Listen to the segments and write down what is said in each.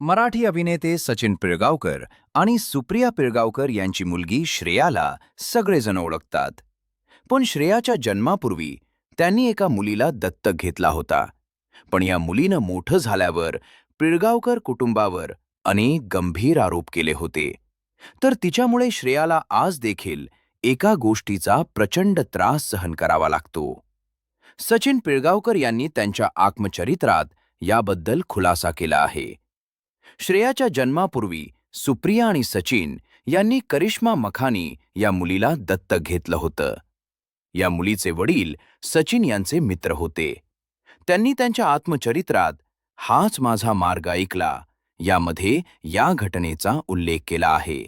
मराठी अभिनेते सचिन पिळगावकर आणि सुप्रिया पिळगावकर यांची मुलगी श्रेयाला सगळेजण ओळखतात. पण श्रेयाच्या जन्मापूर्वी त्यांनी एका मुलीला दत्तक घेतला होता. पण या मुलीनं मोठं झाल्यावर पिळगावकर कुटुंबावर अनेक गंभीर आरोप केले होते. तर तिच्यामुळे श्रेयाला आज देखील एका गोष्टीचा प्रचंड त्रास सहन करावा लागतो. सचिन पिळगावकर यांनी त्यांच्या आत्मचरित्रात याबद्दल खुलासा केला आहे. श्रेयाच्या जन्मापूर्वी सुप्रिया आणि सचिन यांनी करिश्मा मखानी या मुलीला दत्तक घेतलं होतं. या मुलीचे वडील सचिन यांचे मित्र होते. त्यांनी त्यांच्या आत्मचरित्रात हाच माझा मार्ग ऐकला यामध्ये या घटनेचा उल्लेख केला आहे.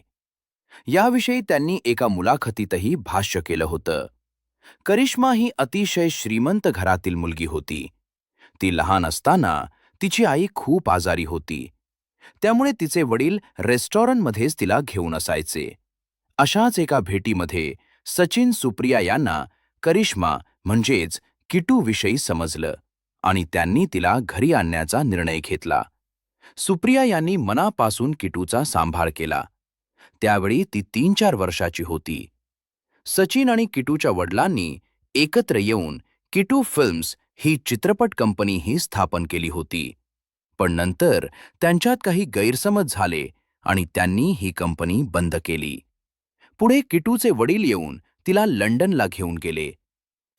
याविषयी त्यांनी एका मुलाखतीतही भाष्य केलं होतं. करिश्मा ही अतिशय श्रीमंत घरातील मुलगी होती. ती लहान असताना तिची आई खूप आजारी होती. त्यामुळे तिचे वडील रेस्टॉरंटमध्येच तिला घेऊन असायचे. अशाच एका भेटीमध्ये सचिन सुप्रिया यांना करिश्मा म्हणजेच किटूविषयी समजलं आणि त्यांनी तिला घरी आणण्याचा निर्णय घेतला. सुप्रिया यांनी मनापासून किटूचा सांभाळ केला. त्यावेळी ती 3-4 वर्षाची होती. सचिन आणि किटूच्या वडिलांनी एकत्र येऊन किटू फिल्म्स ही चित्रपट कंपनीही स्थापन केली होती. पण नंतर त्यांच्यात काही गैरसमज झाले आणि त्यांनी ही कंपनी बंद केली. पुढे किटूचे वडील येऊन तिला लंडनला घेऊन गेले.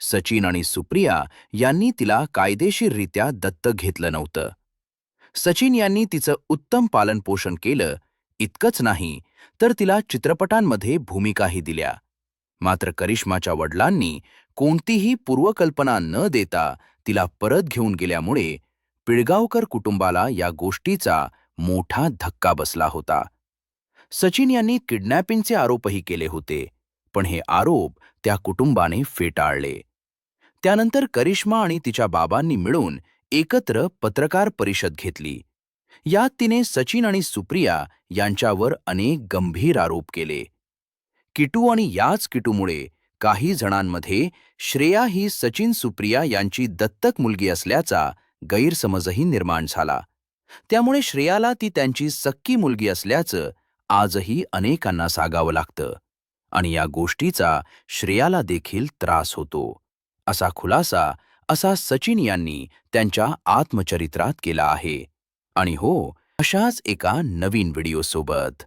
सचिन आणि सुप्रिया यांनी तिला कायदेशीररित्या दत्तक घेतलं नव्हतं. सचिन यांनी तिचं उत्तम पालनपोषण केलं. इतकंच नाही तर तिला चित्रपटांमध्ये भूमिकाही दिल्या. मात्र करिश्माच्या वडिलांनी कोणतीही पूर्वकल्पना न देता तिला परत घेऊन गेल्यामुळे पिळगावकर कुटुंबाला या गोष्टीचा मोठा धक्का बसला होता. सचिन यांनी किडनॅपिंगचे आरोपही केले होते, पण हे आरोप त्या कुटुंबाने फेटाळले. त्यानंतर करिश्मा आणि तिच्या बाबांनी मिळून एकत्र पत्रकार परिषद घेतली. यात तिने सचिन आणि सुप्रिया यांच्यावर अनेक गंभीर आरोप केले. किटू आणि याच किटूमुळे काही जणांमध्ये श्रेया ही सचिन सुप्रिया यांची दत्तक मुलगी असल्याचा गैरसमजही निर्माण झाला. त्यामुळे श्रेयाला ती त्यांची सक्की मुलगी असल्याचं आजही अनेकांना सांगावं लागतं आणि या गोष्टीचा श्रेयाला देखील त्रास होतो. असा सचिन यांनी त्यांच्या आत्मचरित्रात केला आहे. आणि हो, अशाच एका नवीन व्हिडिओसोबत